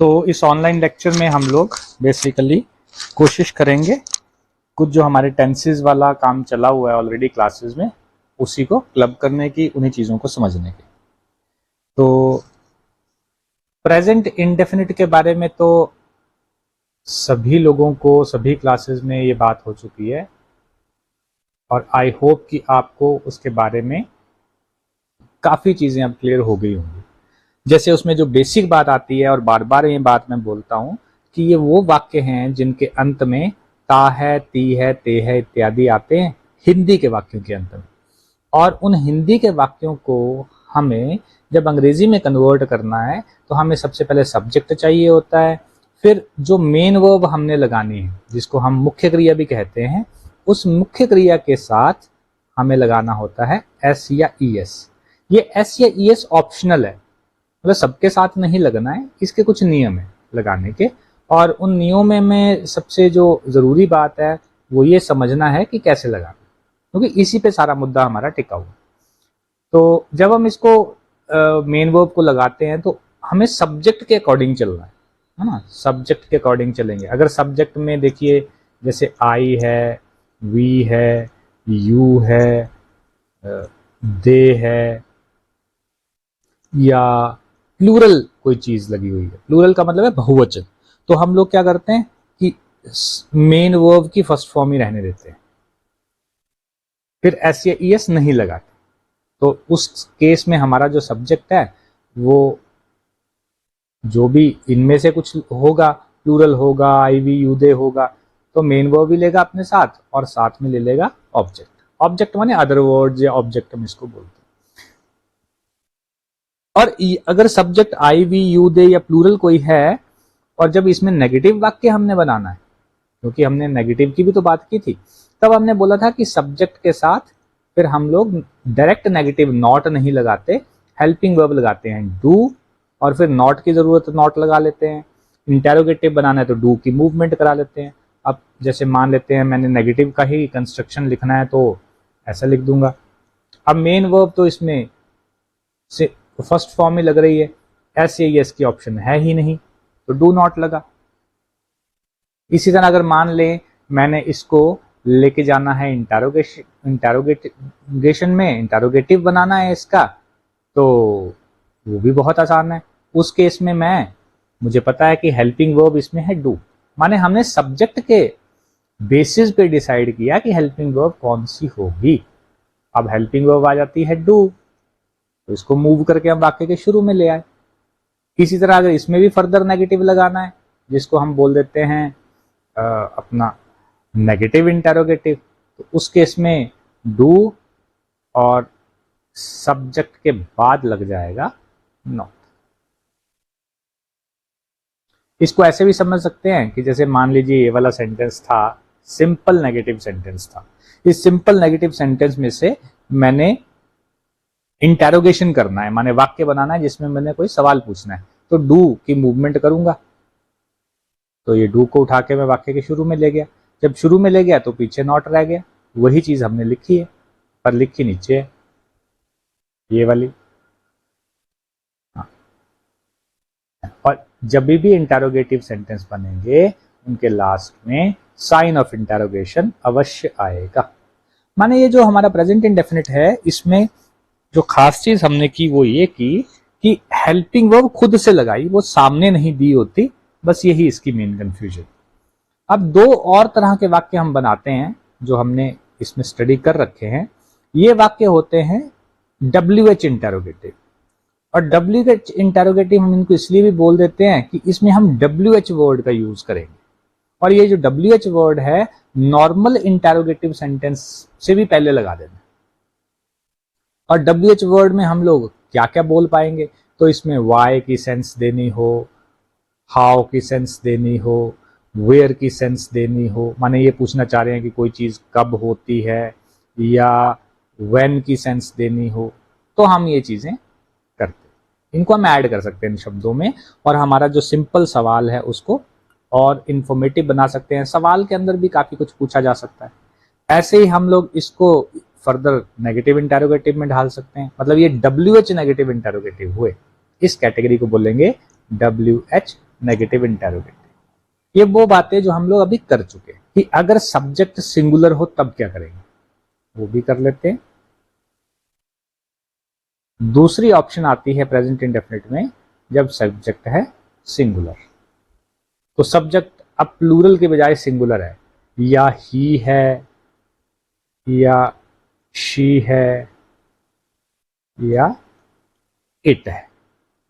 तो इस online lecture में हम लोग बेसिकली कोशिश करेंगे कुछ जो हमारे टेंसेस वाला काम चला हुआ है ऑलरेडी क्लासेस में, उसी को क्लब करने की, उन्हीं चीज़ों को समझने की। तो प्रेजेंट इंडेफिनिट के बारे में तो सभी लोगों को सभी क्लासेस में ये बात हो चुकी है, और आई होप कि आपको उसके बारे में काफ़ी चीज़ें अब क्लियर हो गई होंगी। जैसे उसमें जो बेसिक बात आती है, और बार बार ये बात मैं बोलता हूँ कि ये वो वाक्य हैं जिनके अंत में ता है, ती है, ते है इत्यादि आते हैं हिंदी के वाक्यों के अंत में। और उन हिंदी के वाक्यों को हमें जब अंग्रेजी में कन्वर्ट करना है तो हमें सबसे पहले सब्जेक्ट चाहिए होता है, फिर जो मेन वर्ब हमने लगानी है जिसको हम मुख्य क्रिया भी कहते हैं, उस मुख्य क्रिया के साथ हमें लगाना होता है एस या ई एस। ये एस या ई एस ऑप्शनल है, मतलब सबके साथ नहीं लगना है, इसके कुछ नियम है लगाने के। और उन नियमों में सबसे जो ज़रूरी बात है वो ये समझना है कि कैसे लगाना, क्योंकि इसी पे सारा मुद्दा हमारा टिका हुआ। तो जब हम इसको मेन वर्ब को लगाते हैं तो हमें सब्जेक्ट के अकॉर्डिंग चलना है ना, सब्जेक्ट के अकॉर्डिंग चलेंगे। अगर सब्जेक्ट में देखिए जैसे आई है, वी है, यू है, दे है, या प्लूरल कोई चीज लगी हुई है, प्लूरल का मतलब है बहुवचन, तो हम लोग क्या करते हैं कि मेन वर्ब की फर्स्ट फॉर्म ही रहने देते हैं, फिर एस या ई एस नहीं लगाते। तो उस केस में हमारा जो सब्जेक्ट है वो जो भी इनमें से कुछ होगा, प्लूरल होगा, आई वी यू दे होगा, तो मेन वर्ब भी लेगा अपने साथ और साथ में ले लेगा ऑब्जेक्ट। ऑब्जेक्ट माने अदर वर्ड्स या ऑब्जेक्ट हम इसको बोलते हैं। और अगर subject I we you they या प्लूरल कोई है, और जब इसमें नेगेटिव वाक्य हमने बनाना है, क्योंकि हमने नेगेटिव की भी तो बात की थी, तब हमने बोला था कि सब्जेक्ट के साथ फिर हम लोग डायरेक्ट नेगेटिव नॉट नहीं लगाते, हेल्पिंग वर्ब लगाते हैं डू, और फिर नॉट की जरूरत नॉट लगा लेते हैं। इंटेरोगेटिव बनाना है तो डू की मूवमेंट करा लेते हैं। अब जैसे मान लेते हैं मैंने नेगेटिव का ही कंस्ट्रक्शन लिखना है तो ऐसा लिख दूंगा। अब मेन वर्ब तो इसमें से फर्स्ट फॉर्म में लग रही है, एस या एस की ऑप्शन है ही नहीं, तो डू नॉट लगा। इसी तरह अगर मान लें मैंने इसको लेके जाना है इंटेरोगेशन में, इंटेरोगेटिव बनाना है इसका, तो वो भी बहुत आसान है। उस केस में मुझे पता है कि हेल्पिंग वर्ब इसमें है डू, माने हमने सब्जेक्ट के बेसिस पे डिसाइड किया कि हेल्पिंग वर्ब कौन सी होगी। अब हेल्पिंग वर्ब आ जाती है डू, तो इसको मूव करके हम वाक्य के शुरू में ले आए। इसी तरह अगर इसमें भी फर्दर नेगेटिव लगाना है, जिसको हम बोल देते हैं अपना नेगेटिव इंटेरोगेटिव, तो उस केस में डू और सब्जेक्ट के बाद लग जाएगा नॉट। इसको ऐसे भी समझ सकते हैं कि जैसे मान लीजिए ये वाला सेंटेंस था, सिंपल नेगेटिव सेंटेंस था। इस सिंपल नेगेटिव सेंटेंस में से मैंने इंटेरोगेशन करना है, माने वाक्य बनाना है जिसमें मैंने कोई सवाल पूछना है, तो डू की मूवमेंट करूंगा, तो ये डू को उठा के मैं वाक्य के शुरू में ले गया। जब शुरू में ले गया तो पीछे नॉट रह गया, वही चीज हमने लिखी है पर लिखी नीचे है, ये वाली। हाँ। और जब भी इंटेरोगेटिव सेंटेंस बनेंगे उनके लास्ट में साइन ऑफ इंटेरोगेशन अवश्य आएगा। माने ये जो हमारा प्रेजेंट इंडेफिनिट है, इसमें जो खास चीज हमने की वो ये की कि हेल्पिंग वर्ब खुद से लगाई, वो सामने नहीं दी होती, बस यही इसकी मेन कंफ्यूजन। अब दो और तरह के वाक्य हम बनाते हैं जो हमने इसमें स्टडी कर रखे हैं। ये वाक्य होते हैं WH इंटेरोगेटिव, और WH इंटेरोगेटिव हम इनको इसलिए भी बोल देते हैं कि इसमें हम WH वर्ड का यूज करेंगे, और ये जो WH वर्ड है नॉर्मल इंटेरोगेटिव सेंटेंस से भी पहले लगा देना। और WH वर्ड में हम लोग क्या क्या बोल पाएंगे, तो इसमें वाई की सेंस देनी हो, हाउ की सेंस देनी हो, वेयर की सेंस देनी हो, माने ये पूछना चाह रहे हैं कि कोई चीज कब होती है, या व्हेन की सेंस देनी हो, तो हम ये चीजें करते, इनको हम ऐड कर सकते हैं इन शब्दों में, और हमारा जो सिंपल सवाल है उसको और इंफॉर्मेटिव बना सकते हैं। सवाल के अंदर भी काफी कुछ पूछा जा सकता है। ऐसे ही हम लोग इसको फर्दर नेगेटिव इंटेरोगेटिव में ढाल सकते हैं। मतलब ये WH नेगेटिव इंटेरोगेटिव हुए, इस कैटेगरी को बोलेंगे WH नेगेटिव इंटेरोगेटिव। ये वो बातें जो हम लोग अभी कर चुके हैं कि अगर सब्जेक्ट सिंगुलर हो तब क्या करेंगे, वो भी कर लेते हैं। दूसरी ऑप्शन आती है प्रेजेंट इंडेफिनिट में जब सब्जेक्ट है सिंगुलर। तो सब्जेक्ट अब प्लूरल के बजाय सिंगुलर है, या ही है, या शी है, या इट है,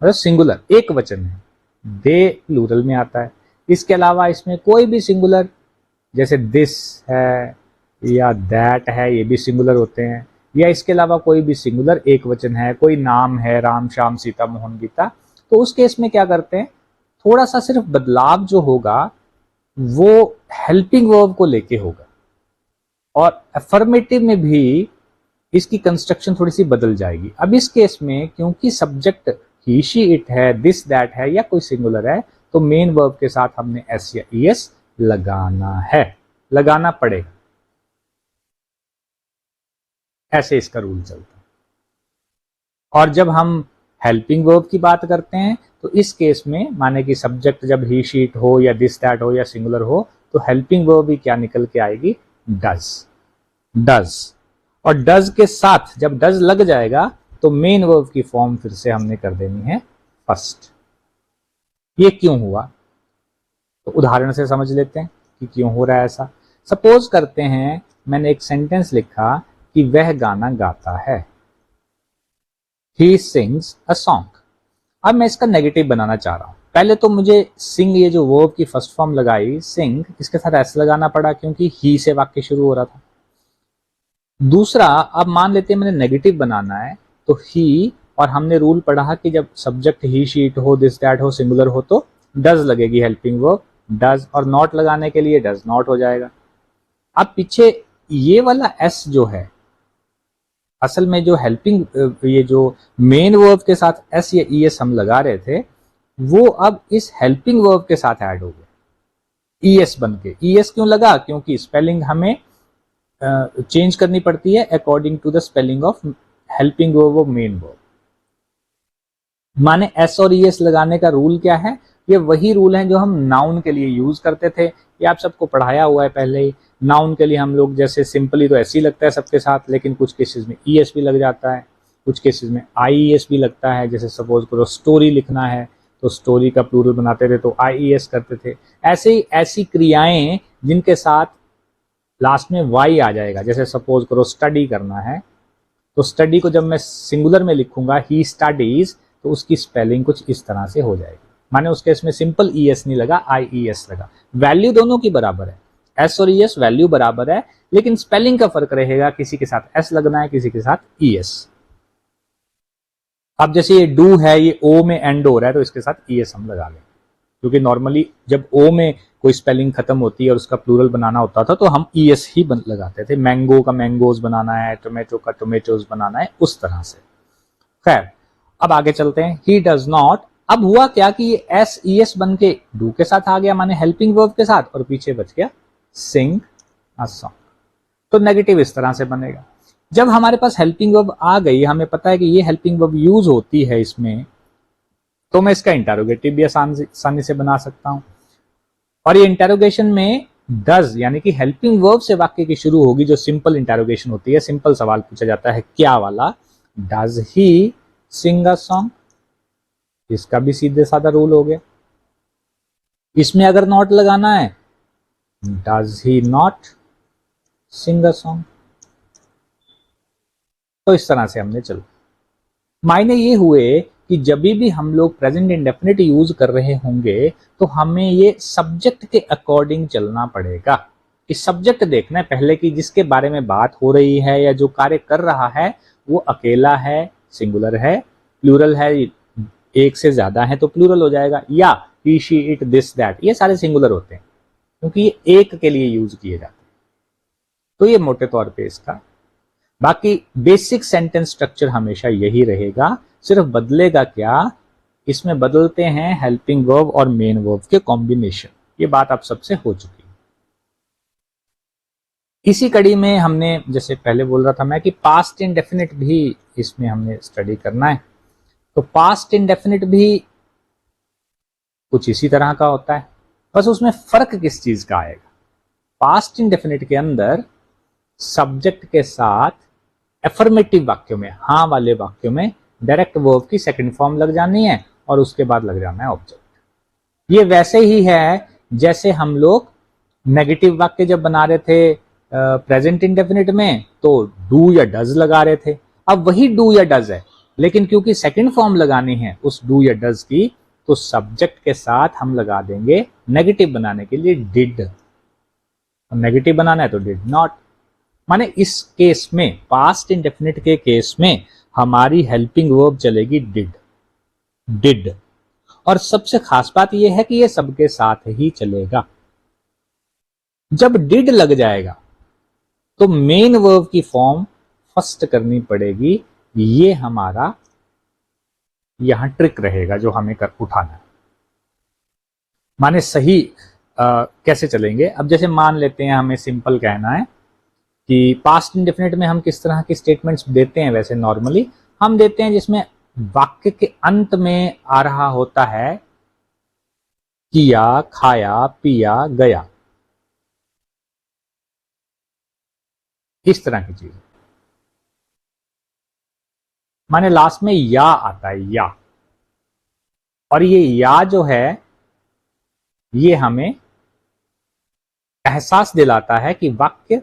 मतलब सिंगुलर एक वचन है। दे प्लूरल में आता है। इसके अलावा इसमें कोई भी सिंगुलर, जैसे दिस है या दैट है, ये भी सिंगुलर होते हैं। या इसके अलावा कोई भी सिंगुलर एक वचन है, कोई नाम है, राम श्याम सीता मोहन गीता, तो उस केस में क्या करते हैं, थोड़ा सा सिर्फ बदलाव जो होगा वो हेल्पिंग वर्ब को लेके होगा, और अफर्मेटिव में भी इसकी कंस्ट्रक्शन थोड़ी सी बदल जाएगी। अब इस केस में क्योंकि सब्जेक्ट ही शी इट है, दिस दैट है, या कोई सिंगुलर है, तो मेन वर्ब के साथ हमने एस या ईएस लगाना है, लगाना पड़ेगा। ऐसे इसका रूल चलता है। और जब हम हेल्पिंग वर्ब की बात करते हैं तो इस केस में माने कि सब्जेक्ट जब ही शी इट हो या दिस दैट हो या सिंगुलर हो, तो हेल्पिंग वर्ब भी क्या निकल के आएगी, डज। डज, और डज के साथ जब डज लग जाएगा तो मेन वर्ब की फॉर्म फिर से हमने कर देनी है फर्स्ट। ये क्यों हुआ, तो उदाहरण से समझ लेते हैं कि क्यों हो रहा है ऐसा। सपोज करते हैं मैंने एक सेंटेंस लिखा कि वह गाना गाता है, he sings a song। अब मैं इसका नेगेटिव बनाना चाह रहा हूं। पहले तो मुझे सिंग, ये जो वर्ब की फर्स्ट फॉर्म लगाई सिंग, इसके साथ एस लगाना पड़ा क्योंकि ही से वाक्य शुरू हो रहा था। दूसरा, अब मान लेते हैं मैंने नेगेटिव बनाना है, तो ही, और हमने रूल पढ़ा कि जब सब्जेक्ट ही शी इट हो, दिस दैट हो, सिंगुलर हो तो डज लगेगी हेल्पिंग वर्ब, डज, और नॉट लगाने के लिए डज नॉट हो जाएगा। अब पीछे ये वाला एस जो है, असल में जो हेल्पिंग, ये जो मेन वर्ब के साथ एस या ईएस हम लगा रहे थे, वो अब इस हेल्पिंग वर्ब के साथ ऐड हो गया ईएस बन के। ईएस क्यों लगा, क्योंकि स्पेलिंग हमें चेंज करनी पड़ती है according to the spelling of helping verb और मेन वर्ब। माने एस और ईएस लगाने का रूल क्या है, ये वही रूल है जो हम नाउन के लिए यूज करते थे, ये आप सबको पढ़ाया हुआ है पहले ही। नाउन के लिए हम लोग जैसे सिंपली तो ऐसे ही लगता है सबके साथ, लेकिन कुछ केसेस में ईएस भी लग जाता है, कुछ केसेस में आईईएस भी लगता है। जैसे सपोज करो स्टोरी लिखना है तो स्टोरी का प्लूरल बनाते थे तो आईईएस करते थे। ऐसे ही ऐसी क्रियाएं जिनके साथ लास्ट में वाई आ जाएगा, जैसे सपोज करो स्टडी करना है, तो स्टडी को जब मैं सिंगुलर में लिखूंगा ही स्टडीज, तो उसकी स्पेलिंग कुछ इस तरह से हो जाएगी। माने उसके इसमें सिंपल ईएस नहीं लगा, आईईएस लगा। वैल्यू दोनों की बराबर है, एस और ईएस वैल्यू बराबर है, लेकिन स्पेलिंग का फर्क रहेगा, किसी के साथ एस लगना है, किसी के साथ ईएस। अब जैसे ये डू है, ये ओ में एंड हो रहा है, तो इसके साथ ईएस हम लगा लें, क्योंकि नॉर्मली जब ओ में कोई स्पेलिंग खत्म होती है और उसका प्लूरल बनाना होता था तो हम ईएस ही लगाते थे। मैंगो का मैंगोज बनाना है, टोमेटो का टोमेटोज बनाना है, उस तरह से। खैर, अब आगे चलते हैं। ही डज नॉट, अब हुआ क्या कि ये एस ईएस बन के डू के साथ आ गया, माने हेल्पिंग वर्ब के साथ, और पीछे बच गया सिंग अ सॉन्ग। तो नेगेटिव इस तरह से बनेगा। जब हमारे पास हेल्पिंग वर्ब आ गई, हमें पता है कि ये हेल्पिंग वर्ब यूज होती है इसमें, तो मैं इसका इंटरोगेटिव भी आसानी से बना सकता हूं। और ये इंटरोगेशन में डज यानी कि हेल्पिंग वर्ब से वाक्य की शुरू होगी, जो सिंपल इंटरोगेशन होती है, सिंपल सवाल पूछा जाता है क्या वाला, does he Singh a song. इसका भी सीधे साधा रूल हो गया। इसमें अगर नॉट लगाना है, does he not sing a song. तो इस तरह से हमने चलो, मायने ये हुए कि जब भी हम लोग प्रेजेंट इंडेफिनिट यूज कर रहे होंगे तो हमें ये सब्जेक्ट के अकॉर्डिंग चलना पड़ेगा। कि सब्जेक्ट देखना है पहले कि जिसके बारे में बात हो रही है या जो कार्य कर रहा है वो अकेला है, सिंगुलर है, प्लूरल है, एक से ज्यादा है तो प्लूरल हो जाएगा, या ही शी इट दिस दैट, ये सारे सिंगुलर होते हैं क्योंकि ये एक के लिए यूज किए जाते हैं। तो ये मोटे तौर पे इसका, बाकी बेसिक सेंटेंस स्ट्रक्चर हमेशा यही रहेगा, सिर्फ बदलेगा क्या, इसमें बदलते हैं हेल्पिंग वर्ब और मेन वर्ब के कॉम्बिनेशन। ये बात आप सबसे हो चुकी है। इसी कड़ी में हमने, जैसे पहले बोल रहा था मैं, कि पास्ट इंडेफिनिट भी इसमें हमने स्टडी करना है। तो पास्ट इंडेफिनिट भी कुछ इसी तरह का होता है, बस उसमें फर्क किस चीज का आएगा। पास्ट इंडेफिनिट के अंदर सब्जेक्ट के साथ एफर्मेटिव वाक्यों में, हाँ वाले वाक्यों में डायरेक्ट वर्ब की सेकंड फॉर्म लग जानी है और उसके बाद लग जाना है ऑब्जेक्ट। ये वैसे ही है जैसे हम लोग नेगेटिव वाक्य जब बना रहे थे प्रेजेंट इंडेफिनिट में तो डू या डज लगा रहे थे। अब वही डू या डज है, लेकिन क्योंकि सेकंड फॉर्म लगानी है उस डू या डज की, तो सब्जेक्ट के साथ हम लगा देंगे नेगेटिव बनाने के लिए डिड। नेगेटिव बनाना है तो डिड नॉट। माने इस केस में, पास्ट इंडेफिनिट के केस में हमारी हेल्पिंग वर्ब चलेगी डिड, डिड। और सबसे खास बात यह है कि यह सबके साथ ही चलेगा। जब डिड लग जाएगा तो मेन वर्ब की फॉर्म फर्स्ट करनी पड़ेगी। ये हमारा यहां ट्रिक रहेगा जो हमें कर उठाना है। माने सही कैसे चलेंगे। अब जैसे मान लेते हैं हमें सिंपल कहना है कि पास्ट इंडेफिनिट में हम किस तरह की स्टेटमेंट्स देते हैं। वैसे नॉर्मली हम देते हैं जिसमें वाक्य के अंत में आ रहा होता है किया, खाया, पिया, गया, इस तरह की चीज। माने लास्ट में या आता है, या। और ये या जो है ये हमें एहसास दिलाता है कि वाक्य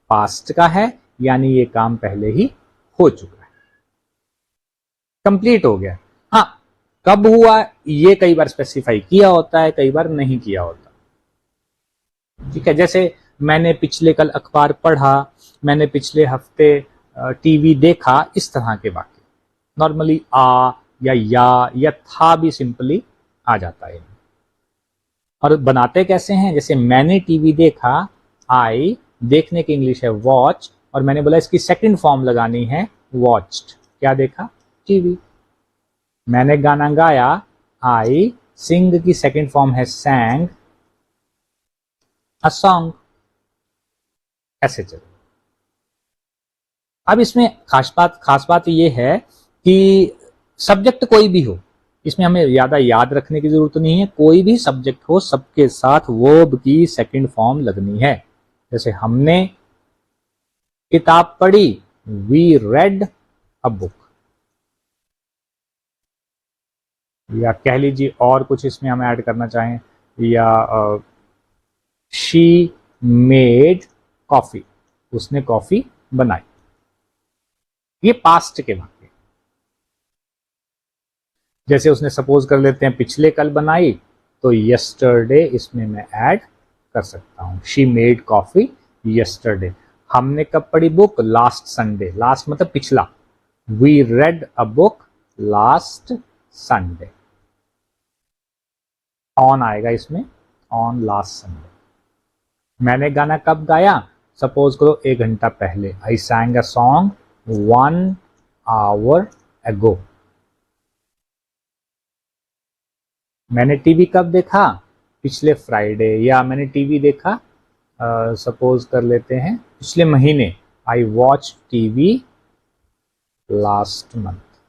पास्ट का है, यानी ये काम पहले ही हो चुका है, कंप्लीट हो गया। हाँ, कब हुआ ये कई बार स्पेसिफाई किया होता है, कई बार नहीं किया होता। ठीक है, जैसे मैंने पिछले कल अखबार पढ़ा, मैंने पिछले हफ्ते टीवी देखा, इस तरह के वाक्य नॉर्मली आ या था भी सिंपली आ जाता है। और बनाते कैसे हैं, जैसे मैंने टीवी देखा, आई, देखने की इंग्लिश है वॉच, और मैंने बोला इसकी सेकंड फॉर्म लगानी है वॉच्ड। क्या देखा, टीवी। मैंने गाना गाया, आई, सिंग की सेकंड फॉर्म है सैंग, अ सॉन्ग। ऐसे चलो। अब इसमें खास बात यह है कि सब्जेक्ट कोई भी हो, इसमें हमें ज्यादा याद रखने की जरूरत नहीं है। कोई भी सब्जेक्ट हो, सबके साथ वर्ब की सेकंड फॉर्म लगनी है। जैसे हमने किताब पढ़ी, वी रेड अ बुक। या कह लीजिए और कुछ इसमें हम ऐड करना चाहें, या शी मेड कॉफी, उसने कॉफी बनाई। ये पास्ट के वाक्य। जैसे उसने सपोज कर लेते हैं पिछले कल बनाई, तो यस्टरडे इसमें मैं ऐड कर सकता हूं। She made coffee yesterday. हमने कब पढ़ी बुक, लास्ट संडे। लास्ट मतलब पिछला। We read a book last Sunday. On आएगा इसमें, ऑन लास्ट संडे। मैंने गाना कब गाया, सपोज करो 1 घंटा पहले। I sang a song 1 hour ago. मैंने टीवी कब देखा, पिछले फ्राइडे। या मैंने टीवी देखा सपोज कर लेते हैं पिछले महीने। आई वॉच टीवी लास्ट मंथ।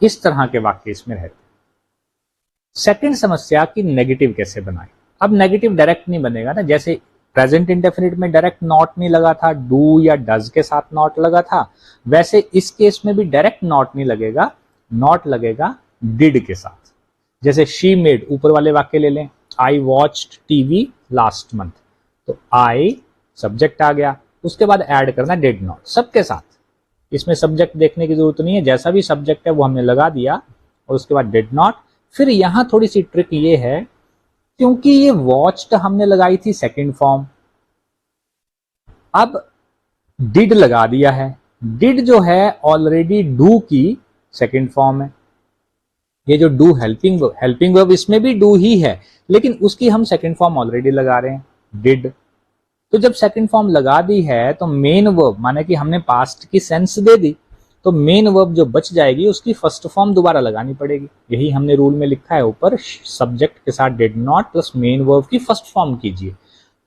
इस तरह के वाक्य इसमें रहते। सेकंड समस्या की नेगेटिव कैसे बनाएं। अब नेगेटिव डायरेक्ट नहीं बनेगा ना, जैसे प्रेजेंट इंडेफिनिट में डायरेक्ट नॉट नहीं लगा था, डू या डज के साथ नॉट लगा था, वैसे इस केस में भी डायरेक्ट नॉट नहीं लगेगा, नॉट लगेगा डिड के साथ। जैसे शी मेड, ऊपर वाले वाक्य ले लें, आई वॉच्ड टीवी लास्ट मंथ, तो आई सब्जेक्ट आ गया, उसके बाद ऐड करना डिड नॉट सबके साथ। इसमें सब्जेक्ट देखने की जरूरत नहीं है, जैसा भी सब्जेक्ट है वो हमने लगा दिया और उसके बाद डिड नॉट। फिर यहां थोड़ी सी ट्रिक ये है, क्योंकि ये वॉच्ड हमने लगाई थी सेकंड फॉर्म, अब डिड लगा दिया है। डिड जो है ऑलरेडी डू की सेकंड फॉर्म है। ये जो डू हेल्पिंग वर्ब इसमें भी डू ही है, लेकिन उसकी हम सेकंड फॉर्म ऑलरेडी लगा रहे हैं डिड। तो जब सेकंड फॉर्म लगा दी है तो मेन वर्ब, माने कि हमने पास्ट की सेंस दे दी, तो मेन वर्ब जो बच जाएगी उसकी फर्स्ट फॉर्म दोबारा लगानी पड़ेगी। यही हमने रूल में लिखा है ऊपर, सब्जेक्ट के साथ did not plus main verb की फर्स्ट फॉर्म कीजिए।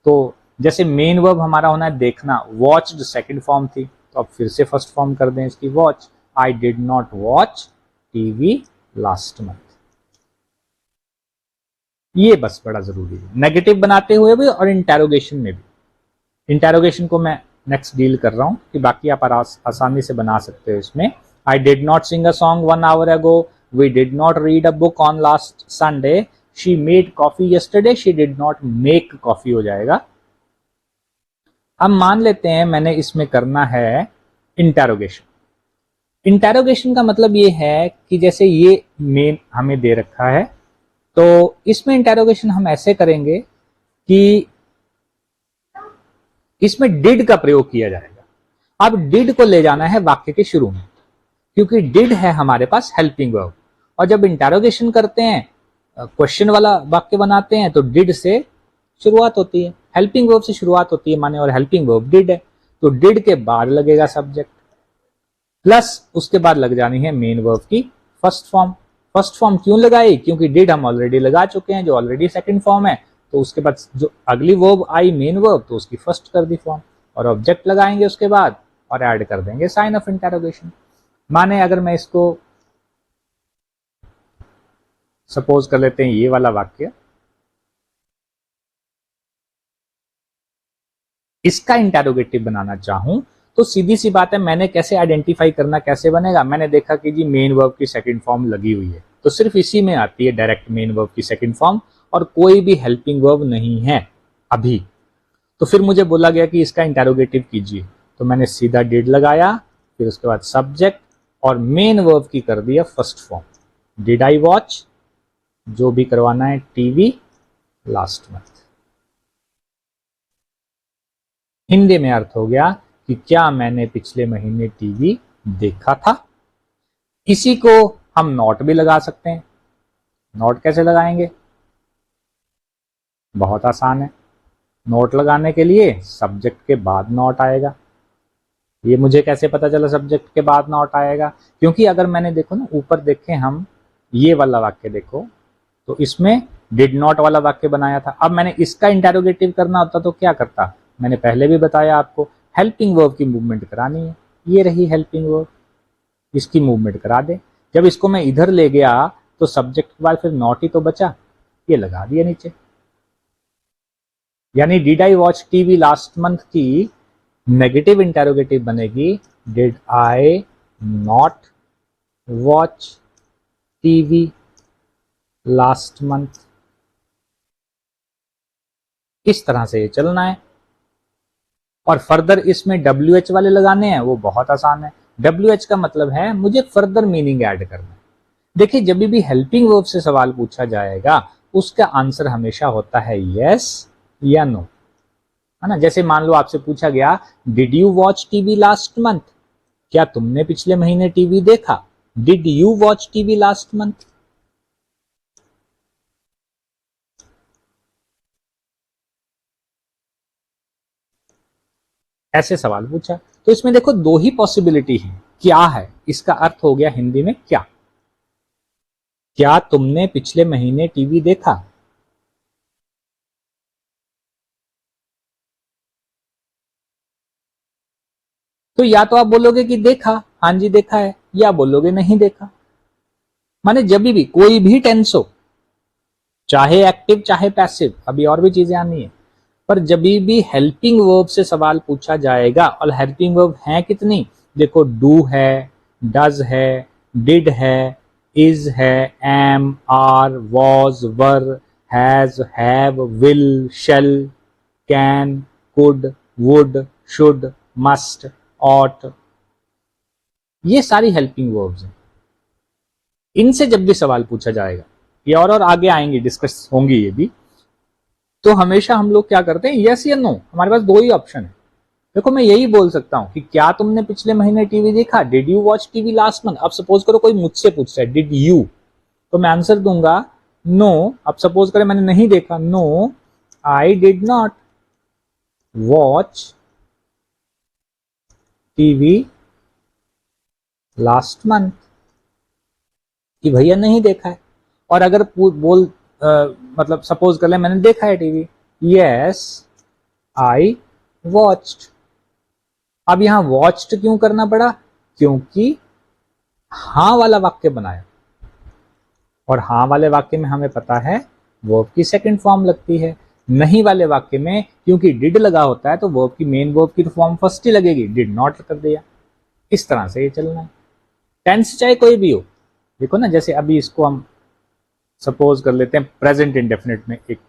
तो जैसे मेन वर्ब हमारा होना है देखना, वॉच्ड सेकंड फॉर्म थी, तो अब फिर से फर्स्ट फॉर्म कर दें इसकी watch. I did not watch TV last month. ये बस बड़ा जरूरी है, नेगेटिव बनाते हुए भी और इंटेरोगेशन में भी। इंटेरोगेशन को मैं नेक्स्ट डील कर रहा हूं कि बाकी आप आसानी से बना सकते हो इसमें। I did not sing a song 1 hour ago, we did not read a book on last Sunday, she made coffee yesterday, she did not make coffee हो जाएगा। अब मान लेते हैं मैंने इसमें करना है इंटेरोगेशन। इंटेरोगेशन का मतलब ये है कि जैसे ये मेन हमें दे रखा है, तो इसमें इंटेरोगेशन हम ऐसे करेंगे कि इसमें डिड का प्रयोग किया जाएगा। अब डिड को ले जाना है वाक्य के शुरू में, क्योंकि डिड है हमारे पास हेल्पिंग वर्ब, और जब इंटेरोगेशन करते हैं, क्वेश्चन वाला वाक्य बनाते हैं, तो डिड से शुरुआत होती है, हेल्पिंग वर्ब से शुरुआत होती है माने, और हेल्पिंग वर्ब डिड है, तो डिड के बाद लगेगा सब्जेक्ट, प्लस उसके बाद लग जानी है मेन वर्ब की फर्स्ट फॉर्म। फर्स्ट फॉर्म क्यों लगाई? क्योंकि डिड हम ऑलरेडी लगा चुके हैं, जो ऑलरेडी सेकंड फॉर्म है, तो उसके बाद जो अगली वर्ब आई मेन वर्ब, तो उसकी फर्स्ट कर दी फॉर्म, और ऑब्जेक्ट लगाएंगे उसके बाद, और ऐड कर देंगे साइन ऑफ इंटेरोगेशन। माने अगर मैं इसको सपोज कर लेते हैं ये वाला वाक्य, इसका इंटेरोगेटिव बनाना चाहूं, तो सीधी सी बात है, मैंने कैसे आइडेंटिफाई करना, कैसे बनेगा? मैंने देखा कि जी मेन वर्ब की सेकंड फॉर्म लगी हुई है, तो सिर्फ इसी में आती है डायरेक्ट मेन वर्ब की सेकंड फॉर्म, और कोई भी हेल्पिंग वर्ब नहीं है अभी। तो फिर मुझे बोला गया कि इसका इंटेरोगेटिव कीजिए, तो मैंने सीधा डिड लगाया, फिर उसके बाद सब्जेक्ट, और मेन वर्ब की कर दिया first form, did I watch, जो भी करवाना है, टीवी लास्ट मंथ। हिंदी में अर्थ हो गया कि क्या मैंने पिछले महीने टीवी देखा था। इसी को हम नॉट भी लगा सकते हैं। नॉट कैसे लगाएंगे? बहुत आसान है। नोट लगाने के लिए सब्जेक्ट के बाद नॉट आएगा। ये मुझे कैसे पता चला सब्जेक्ट के बाद नॉट आएगा? क्योंकि अगर मैंने देखो ना, ऊपर देखें हम, ये वाला वाक्य देखो, तो इसमें डिड नॉट वाला वाक्य बनाया था। अब मैंने इसका इंटेरोगेटिव करना होता तो क्या करता? मैंने पहले भी बताया आपको, हेल्पिंग वर्ब की मूवमेंट करानी है, ये रही हेल्पिंग वर्ब, इसकी मूवमेंट करा दे। जब इसको मैं इधर ले गया तो सब्जेक्ट के बाद फिर नॉट ही तो बचा, ये लगा दिया नीचे। यानी did I watch TV last month की नेगेटिव इंटेरोगेटिव बनेगी did I not watch TV last month. इस तरह से ये चलना है। और फर्दर इसमें WH वाले लगाने हैं, वो बहुत आसान है। WH का मतलब है मुझे फर्दर मीनिंग ऐड करना है। देखिए, जब भी हेल्पिंग वर्ब से सवाल पूछा जाएगा, उसका आंसर हमेशा होता है यस या नो, है ना। जैसे मान लो आपसे पूछा गया, did you watch TV last month, क्या तुमने पिछले महीने टीवी देखा? Did you watch TV last month? ऐसे सवाल पूछा, तो इसमें देखो दो ही पॉसिबिलिटी है। क्या है इसका अर्थ हो गया हिंदी में क्या? क्या तुमने पिछले महीने टीवी देखा? तो या तो आप बोलोगे कि देखा, हाँ जी देखा है, या बोलोगे नहीं देखा। माने जब भी कोई भी टेंस हो, चाहे एक्टिव चाहे पैसिव, अभी और भी चीजें आनी है, पर जब भी हेल्पिंग वर्ब से सवाल पूछा जाएगा, और हेल्पिंग वर्ब है कितनी? देखो, डू है, डज है, डिड है, इज है, am, are, was, were, has, have, will, shall, can, could, would, should, must, ought, ये सारी हेल्पिंग वर्ब्स हैं। इनसे जब भी सवाल पूछा जाएगा, ये और आगे आएंगे, डिस्कस होंगी ये भी, तो हमेशा हम लोग क्या करते हैं, यस या नो। हमारे पास दो ही ऑप्शन है। देखो, मैं यही बोल सकता हूं कि क्या तुमने पिछले महीने टीवी देखा, did you watch TV last month. अब सपोज करो कोई मुझसे पूछता है डिड यू, तो मैं आंसर दूंगा नो। अब सपोज करें मैंने नहीं देखा, no I did not watch TV last month, कि भैया नहीं देखा है। और अगर बोल मतलब सपोज कर ले मैंने देखा है टीवी, यस आई वॉच्ड। अब यहां वॉच्ड क्यों करना पड़ा? क्योंकि हाँ वाला वाक्य बनाया, और हाँ वाले वाक्य में हमें पता है वर्ब की सेकंड फॉर्म लगती है। नहीं वाले वाक्य में क्योंकि डिड लगा होता है तो वर्ब की मेन वर्ब की फॉर्म फर्स्ट ही लगेगी, डिड नॉट कर दिया। इस तरह से ये चलना है। टेंस चाहे कोई भी हो, देखो ना, जैसे अभी इसको हम सपोज कर लेते हैं प्रेजेंट इंडेफिनिट में, एक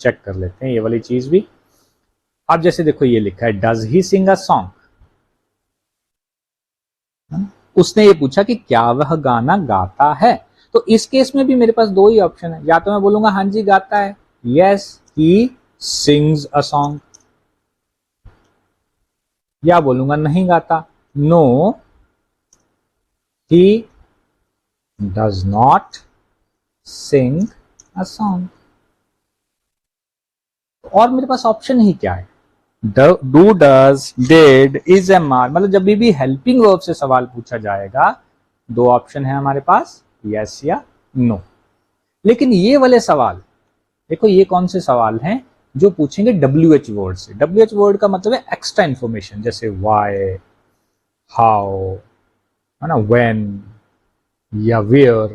चेक कर लेते हैं ये वाली चीज भी। अब जैसे देखो ये लिखा है does he Singh a song, उसने ये पूछा कि क्या वह गाना गाता है। तो इस केस में भी मेरे पास दो ही ऑप्शन है, या तो मैं बोलूंगा हाँ जी गाता है, yes he sings a song, या बोलूंगा नहीं गाता, no he does not sing a song. और मेरे पास ऑप्शन ही क्या है, do does did is am are, मतलब जब भी हेल्पिंग वर्ब से सवाल पूछा जाएगा दो ऑप्शन है हमारे पास, यस या नो। लेकिन ये वाले सवाल देखो, ये कौन से सवाल हैं जो पूछेंगे WH वर्ड से। WH वर्ड का मतलब है एक्स्ट्रा इंफॉर्मेशन, जैसे वाई, हाउ, है ना, व्हेन या वेयर,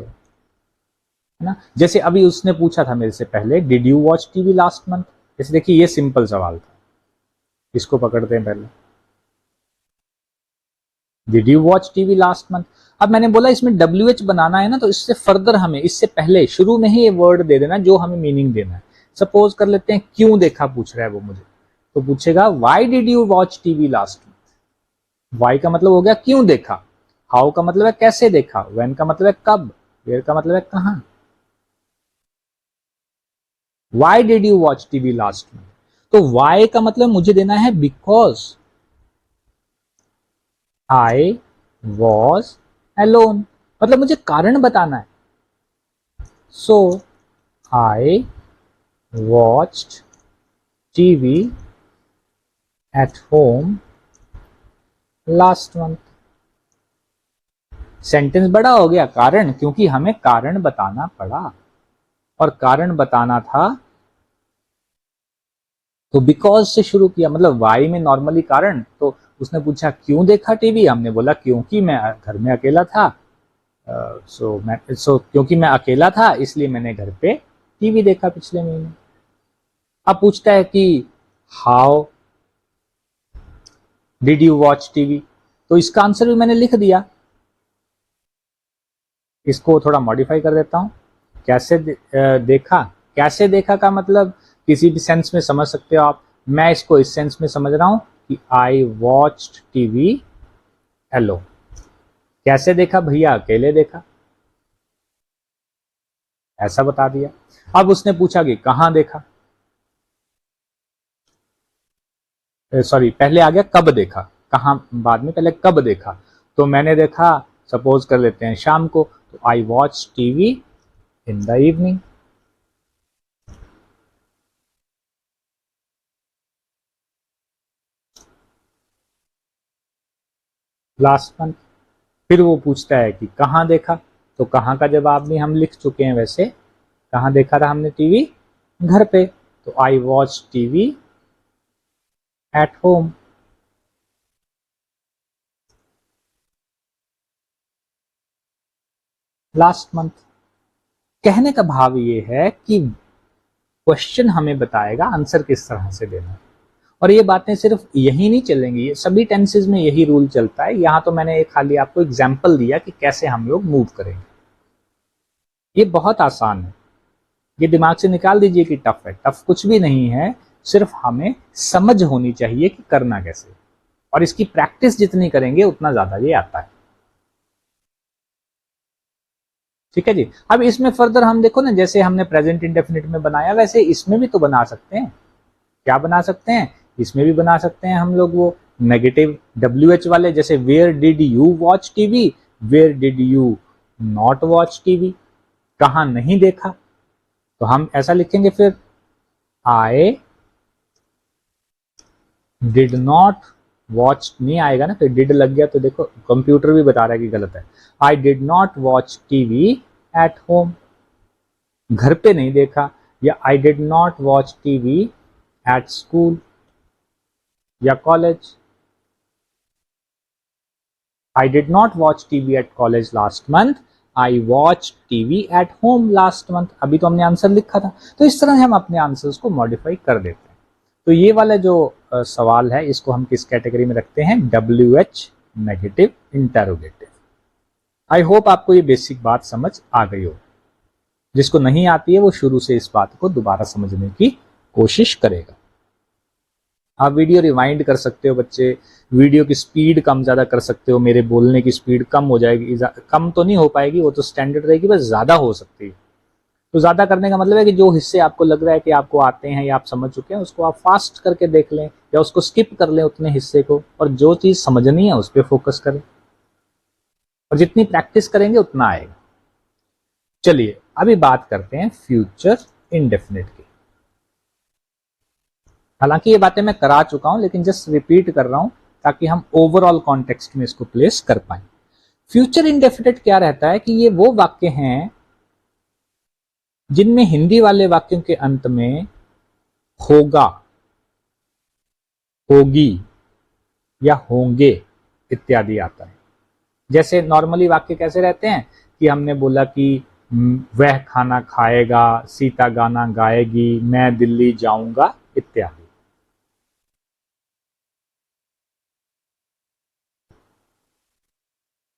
है ना। जैसे अभी उसने पूछा था मेरे से पहले, did you watch TV last month. जैसे देखिए ये सिंपल सवाल था, इसको पकड़ते हैं पहले, did you watch TV last month. अब मैंने बोला इसमें WH बनाना है ना, तो इससे फर्दर हमें, इससे पहले शुरू में ही ये वर्ड दे देना जो हमें मीनिंग देना है। सपोज कर लेते हैं क्यों देखा पूछ रहा है वो मुझे, तो पूछेगा why did you watch TV last month. Why का मतलब हो गया क्यों देखा, हाउ का मतलब है कैसे देखा, व्हेन का मतलब है कब, वेयर का मतलब है कहां। Y did you watch TV last month, तो वाई का मतलब मुझे देना है बिकॉज आई वॉज एलोन, मतलब मुझे कारण बताना है। So I watched TV at home last month. Sentence बड़ा हो गया, कारण, क्योंकि हमें कारण बताना पड़ा, और कारण बताना था तो बिकॉज से शुरू किया, मतलब वाई में नॉर्मली कारण। तो उसने पूछा क्यों देखा टीवी, हमने बोला क्योंकि मैं घर में अकेला था, क्योंकि मैं अकेला था इसलिए मैंने घर पे टीवी देखा पिछले महीने। अब पूछता है कि how did you watch TV, तो इसका आंसर भी मैंने लिख दिया। इसको थोड़ा मॉडिफाई कर देता हूं, कैसे देखा। कैसे देखा का मतलब किसी भी सेंस में समझ सकते हो आप, मैं इसको इस सेंस में समझ रहा हूं कि आई वॉच्ड टीवी एलो। कैसे देखा भैया, अकेले देखा, ऐसा बता दिया। अब उसने पूछा कि कहां देखा, सॉरी पहले आ गया कब देखा, कहां बाद में, पहले कब देखा। तो मैंने देखा, सपोज कर लेते हैं शाम को, तो आई watch TV in the evening. Last month. फिर वो पूछता है कि कहाँ देखा, तो कहाँ का जवाब भी हम लिख चुके हैं वैसे, कहाँ देखा था हमने टीवी, घर पे, तो आई watch TV at home. Last month. कहने का भाव ये है कि क्वेश्चन हमें बताएगा आंसर किस तरह से देना है। और ये बातें सिर्फ यही नहीं चलेंगी, ये सभी टेंसेज में यही रूल चलता है। यहाँ तो मैंने एक खाली आपको एग्जाम्पल दिया कि कैसे हम लोग मूव करेंगे। ये बहुत आसान है, ये दिमाग से निकाल दीजिए कि टफ है। टफ कुछ भी नहीं है, सिर्फ हमें समझ होनी चाहिए कि करना कैसे, और इसकी प्रैक्टिस जितनी करेंगे उतना ज्यादा ये आता है। ठीक है जी। अब इसमें फर्दर हम देखो ना, जैसे हमने प्रेजेंट इंडेफिनिट में बनाया वैसे इसमें भी तो बना सकते हैं। क्या बना सकते हैं, इसमें भी बना सकते हैं हम लोग वो नेगेटिव WH वाले, जैसे where did you watch TV, where did you not watch TV, कहां नहीं देखा। तो हम ऐसा लिखेंगे फिर, आई डिड नॉट वॉच, नहीं आएगा ना, फिर डिड लग गया तो देखो कंप्यूटर भी बता रहा है कि गलत है। I did not watch TV at home, घर पे नहीं देखा। या I did not watch TV at school या college, I did not watch TV at college last month I watch TV at home last month, अभी तो हमने answer लिखा था। तो इस तरह से हम अपने आंसर्स को मॉडिफाई कर देते हैं। तो ये वाला जो सवाल है इसको हम किस कैटेगरी में रखते हैं, WH negative interrogative. I hope आपको ये बेसिक बात समझ आ गई हो। जिसको नहीं आती है वो शुरू से इस बात को दोबारा समझने की कोशिश करेगा। आप वीडियो रिवाइंड कर सकते हो बच्चे, वीडियो की स्पीड कम ज़्यादा कर सकते हो, मेरे बोलने की स्पीड कम हो जाएगी, कम तो नहीं हो पाएगी, वो तो स्टैंडर्ड रहेगी, बस ज़्यादा हो सकती है। तो ज़्यादा करने का मतलब है कि जो हिस्से आपको लग रहा है कि आपको आते हैं या आप समझ चुके हैं उसको आप फास्ट करके देख लें या उसको स्किप कर लें उतने हिस्से को, और जो चीज़ समझनी है उस पर फोकस करें, और जितनी प्रैक्टिस करेंगे उतना आएगा। चलिए अभी बात करते हैं फ्यूचर इंडेफिनिट की। हालांकि ये बातें मैं करा चुका हूं लेकिन जस्ट रिपीट कर रहा हूं ताकि हम ओवरऑल कॉन्टेक्स्ट में इसको प्लेस कर पाए। फ्यूचर इंडेफिनिट क्या रहता है कि ये वो वाक्य हैं जिनमें हिंदी वाले वाक्यों के अंत में होगा, होगी या होंगे इत्यादि आता है। जैसे नॉर्मली वाक्य कैसे रहते हैं कि हमने बोला कि वह खाना खाएगा, सीता गाना गाएगी, मैं दिल्ली जाऊंगा इत्यादि।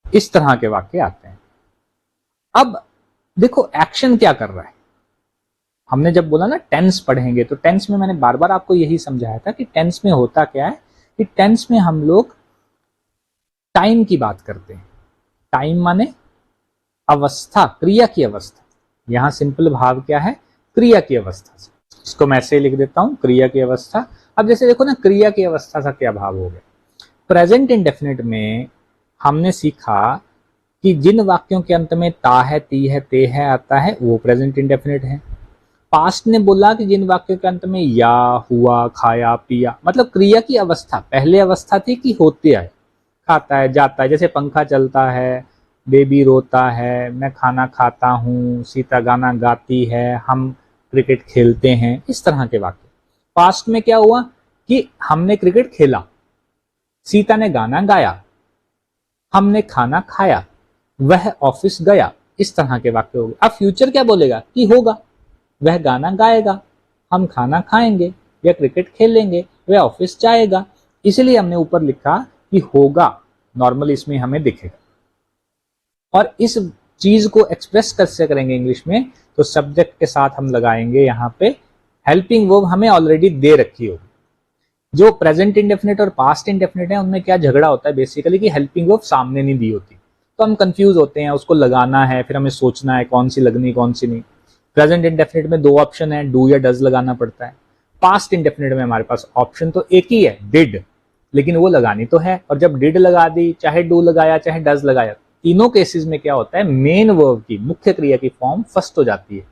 इस तरह के वाक्य आते हैं। अब देखो एक्शन क्या कर रहा है। हमने जब बोला ना टेंस पढ़ेंगे, तो टेंस में मैंने बार बार आपको यही समझाया था कि टेंस में होता क्या है कि टेंस में हम लोग टाइम की बात करते हैं। टाइम माने अवस्था, क्रिया की अवस्था। यहां सिंपल भाव क्या है, क्रिया की अवस्था से। इसको मैं ऐसे ही लिख देता हूं, क्रिया की अवस्था। अब जैसे देखो ना, क्रिया की अवस्था का क्या भाव हो गया। प्रेजेंट इंडेफिनिट में हमने सीखा कि जिन वाक्यों के अंत में ता है, ती है, ते है आता है वो प्रेजेंट इंडेफिनिट है। पास्ट ने बोला कि जिन वाक्यों के अंत में या, हुआ, खाया, पिया, मतलब क्रिया की अवस्था। पहले अवस्था थी कि होते है, खाता है, जाता है, जैसे पंखा चलता है, बेबी रोता है, मैं खाना खाता हूँ, सीता गाना गाती है, हम क्रिकेट खेलते हैं, इस तरह के वाक्य। पास्ट में क्या हुआ कि हमने क्रिकेट खेला, सीता ने गाना गाया, हमने खाना खाया, वह ऑफिस गया, इस तरह के वाक्य हो गए। अब फ्यूचर क्या बोलेगा कि होगा, वह गाना गाएगा, हम खाना खाएंगे या क्रिकेट खेलेंगे, वह ऑफिस जाएगा। इसलिए हमने ऊपर लिखा कि होगा, नॉर्मली इसमें हमें दिखेगा। और इस चीज को एक्सप्रेस कैसे करेंगे इंग्लिश में, तो सब्जेक्ट के साथ हम लगाएंगे यहां पे हेल्पिंग वर्ब, हमें ऑलरेडी दे रखी होगी। जो प्रेजेंट इंडेफिनिट और पास्ट इंडेफिनिट है उनमें क्या झगड़ा होता है बेसिकली कि हेल्पिंग वर्ब सामने नहीं दी होती, तो हम कंफ्यूज होते हैं, उसको लगाना है, फिर हमें सोचना है कौन सी लगनी कौन सी नहीं। प्रेजेंट इंडेफिनिट में दो ऑप्शन है, डू या डज लगाना पड़ता है। पास्ट इंडेफिनिट में हमारे पास ऑप्शन तो एक ही है, डिड, लेकिन वो लगानी तो है। और जब डिड लगा दी, चाहे डू लगाया चाहे डज लगाया, तीनों केसेस में क्या होता है, मेन वर्ब की, मुख्य क्रिया की फॉर्म फर्स्ट हो जाती है।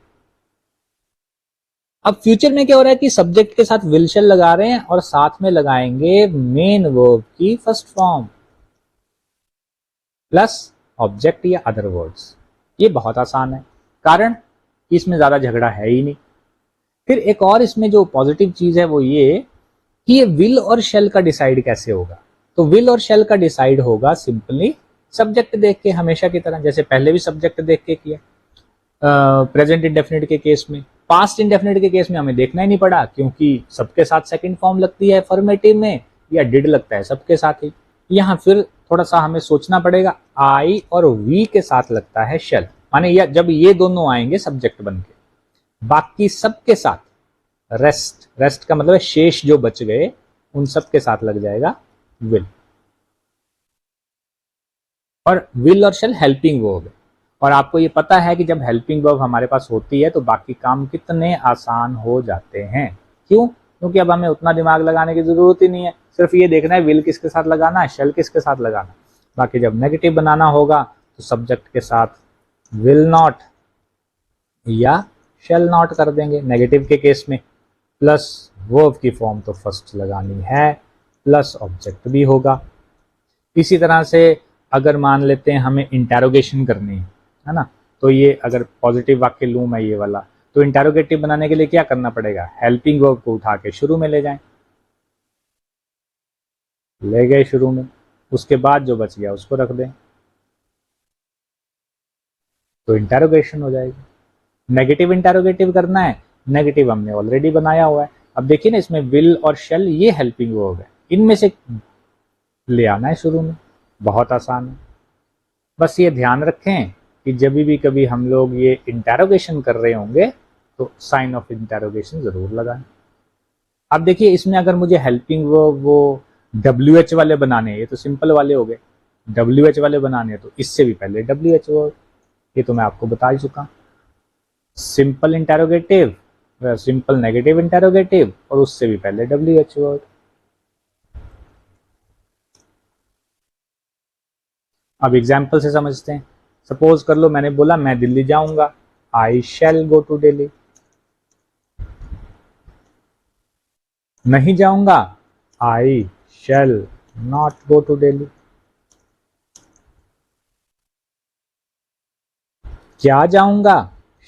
अब फ्यूचर में क्या हो रहा है कि सब्जेक्ट के साथ विल शैल लगा रहे हैं और साथ में लगाएंगे मेन वर्ब की फर्स्ट फॉर्म प्लस ऑब्जेक्ट या अदर वर्ड्स। ये बहुत आसान है, कारण इसमें ज्यादा झगड़ा है ही नहीं। फिर एक और इसमें जो पॉजिटिव चीज है वो ये कि ये विल और शेल का डिसाइड कैसे होगा। तो विल और शेल का डिसाइड होगा सिंपली सब्जेक्ट देख के, हमेशा की तरह, जैसे पहले भी सब्जेक्ट देख के किया प्रेजेंट इंडेफिनिट के केस में। पास्ट इंडेफिनिट के केस में हमें देखना ही नहीं पड़ा क्योंकि सबके साथ सेकंड फॉर्म लगती है फॉर्मेटिव में, या डिड लगता है सबके साथ ही। यहाँ फिर थोड़ा सा हमें सोचना पड़ेगा, आई और वी के साथ लगता है शेल, माने या जब ये दोनों आएंगे सब्जेक्ट बन के, बाकी सबके साथ रेस्ट, रेस्ट का मतलब है शेष जो बच गए उन सबके साथ लग जाएगा विल। और विल और शेल हेल्पिंग वर्ब है, और आपको ये पता है कि जब हेल्पिंग वर्ब हमारे पास होती है तो बाकी काम कितने आसान हो जाते हैं। क्यों? क्योंकि अब हमें उतना दिमाग लगाने की जरूरत ही नहीं है, सिर्फ ये देखना है विल किसके साथ लगाना है, शेल किसके साथ लगाना। बाकी जब नेगेटिव बनाना होगा तो सब्जेक्ट के साथ विल नॉट या शेल नॉट कर देंगे नेगेटिव के केस में, प्लस वर्ब की फॉर्म तो फर्स्ट लगानी है, प्लस ऑब्जेक्ट भी होगा। इसी तरह से अगर मान लेते हैं हमें इंटेरोगेशन करनी है ना, तो ये अगर पॉजिटिव वाक्य लूं मैं ये वाला, तो इंटेरोगेटिव बनाने के लिए क्या करना पड़ेगा, हेल्पिंग वर्ब को उठा के शुरू में ले जाएं, ले गए शुरू में, उसके बाद जो बच गया उसको रख दें। तो इंटेरोगेशन हो जाएगी। नेगेटिव इंटेरोगेटिव करना है, नेगेटिव हमने ऑलरेडी बनाया हुआ है। अब देखिए ना, इसमें विल और शेल ये हेल्पिंग वर्ब है, इनमें से ले आना है शुरू में, बहुत आसान है। बस ये ध्यान रखें कि जब भी कभी हम लोग ये इंटेरोगेशन कर रहे होंगे तो साइन ऑफ इंटेरोगेशन जरूर लगाएं। अब देखिए इसमें अगर मुझे हेल्पिंग वर्ब वो WH वाले बनाने हैं, ये तो सिंपल वाले हो गए, WH वाले बनाने हैं तो इससे भी पहले WH वर्ब, ये तो मैं आपको बता ही चुका। Simple interrogative, simple negative interrogative और उससे भी पहले WH वर्ड। अब एग्जाम्पल से समझते हैं। सपोज कर लो मैंने बोला मैं दिल्ली जाऊंगा, I shell go to Delhi. नहीं जाऊंगा, I shall not go to Delhi. क्या जाऊंगा,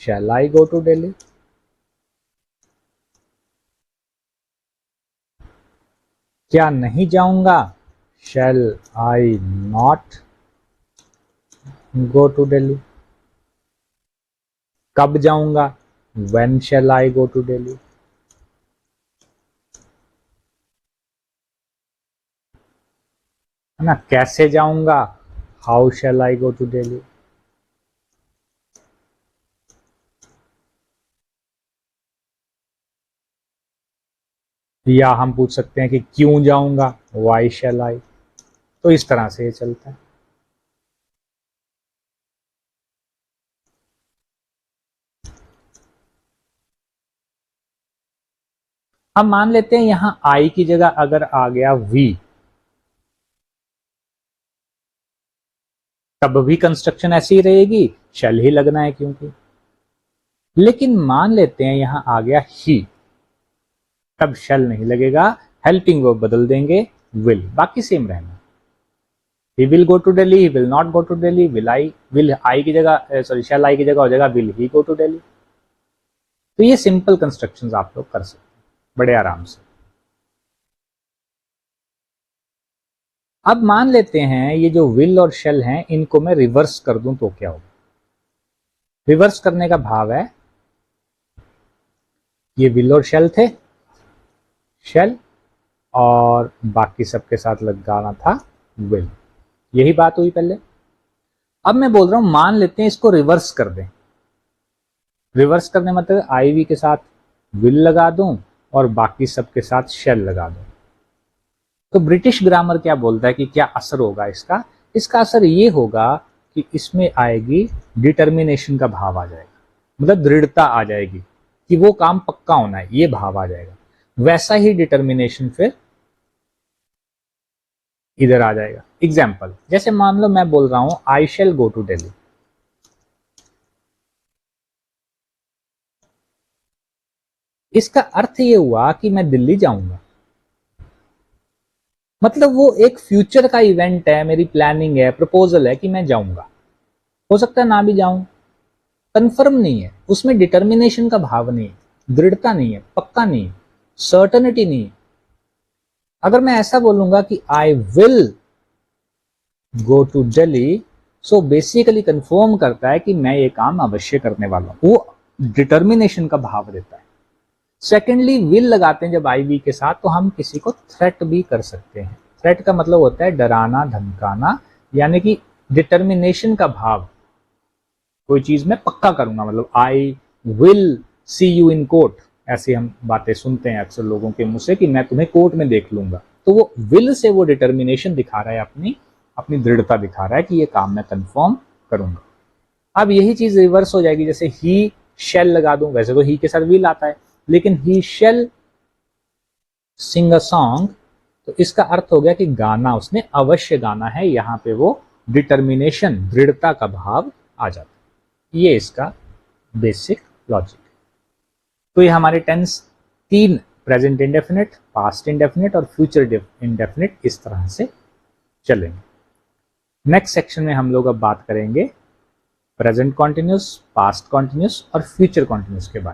shall I go to Delhi. क्या नहीं जाऊंगा, shall I not go to Delhi. कब जाऊंगा, when shall I go to Delhi. है ना, कैसे जाऊंगा, how shall I go to Delhi. या हम पूछ सकते हैं कि क्यों जाऊंगा, वाई शैल आई। तो इस तरह से ये चलता है। हम मान लेते हैं यहां आई की जगह अगर आ गया वी, तब भी कंस्ट्रक्शन ऐसी ही रहेगी, शैल ही लगना है क्योंकि। लेकिन मान लेते हैं यहां आ गया ही, तब शैल नहीं लगेगा, हेल्पिंग वर्ब बदल देंगे विल, बाकी सेम रहना। He will go to Delhi, he will not go to Delhi, will I की जगह, सॉरी शैल आई की जगह हो जाएगा will he go to Delhi. तो ये सिंपल कंस्ट्रक्शंस आप लोग कर सकते हैं बड़े आराम से। अब मान लेते हैं ये जो विल और शेल हैं इनको मैं रिवर्स कर दूं तो क्या होगा। रिवर्स करने का भाव है, ये विल और शेल थे, शेल और बाकी सबके साथ लगाना था विल, यही बात हुई पहले। अब मैं बोल रहा हूं मान लेते हैं इसको रिवर्स कर दें। रिवर्स करने मतलब आई वी के साथ विल लगा दूं और बाकी सबके साथ शेल लगा दूं। तो ब्रिटिश ग्रामर क्या बोलता है कि क्या असर होगा इसका। इसका असर ये होगा कि इसमें आएगी डिटर्मिनेशन का भाव आ जाएगा, मतलब दृढ़ता आ जाएगी कि वो काम पक्का होना है, ये भाव आ जाएगा। वैसा ही डिटर्मिनेशन फिर इधर आ जाएगा। एग्जाम्पल, जैसे मान लो मैं बोल रहा हूं आई शैल गो टू दिल्ली। इसका अर्थ ये हुआ कि मैं दिल्ली जाऊंगा, मतलब वो एक फ्यूचर का इवेंट है, मेरी प्लानिंग है, प्रपोजल है कि मैं जाऊंगा। हो सकता है ना भी जाऊं, कंफर्म नहीं है, उसमें डिटर्मिनेशन का भाव नहीं है, दृढ़ता नहीं है, पक्का नहीं है, सर्टनिटी नहीं है। अगर मैं ऐसा बोलूंगा कि I will go to Delhi, so basically confirm करता है कि मैं ये काम अवश्य करने वाला हूं, वो डिटर्मिनेशन का भाव देता है। सेकेंडली, विल लगाते हैं जब आई वी के साथ तो हम किसी को थ्रेट भी कर सकते हैं। थ्रेट का मतलब होता है डराना धमकाना, यानी कि डिटर्मिनेशन का भाव, कोई चीज मैं पक्का करूंगा, मतलब I will see you in court, ऐसी हम बातें सुनते हैं अक्सर लोगों के मुंह से कि मैं तुम्हें कोर्ट में देख लूंगा। तो वो विल से वो डिटर्मिनेशन दिखा रहा है, अपनी दृढ़ता दिखा रहा है कि ये काम मैं कंफर्म करूंगा। अब यही चीज रिवर्स हो जाएगी, जैसे ही शेल लगा दूं, वैसे तो ही के साथ विल आता है, लेकिन ही शेल सिंग अ सॉन्ग, तो इसका अर्थ हो गया कि गाना उसने अवश्य गाना है, यहां पे वो डिटर्मिनेशन दृढ़ता का भाव आ जाता है। ये इसका बेसिक लॉजिक। तो ये हमारे टेंस तीन, प्रेजेंट इंडेफिनिट, पास्ट इंडेफिनिट और फ्यूचर इंडेफिनिट, इस तरह से चलेंगे। नेक्स्ट सेक्शन में हम लोग अब बात करेंगे प्रेजेंट कॉन्टिन्यूस, पास्ट कॉन्टिन्यूस और फ्यूचर कॉन्टिन्यूस के बारे में।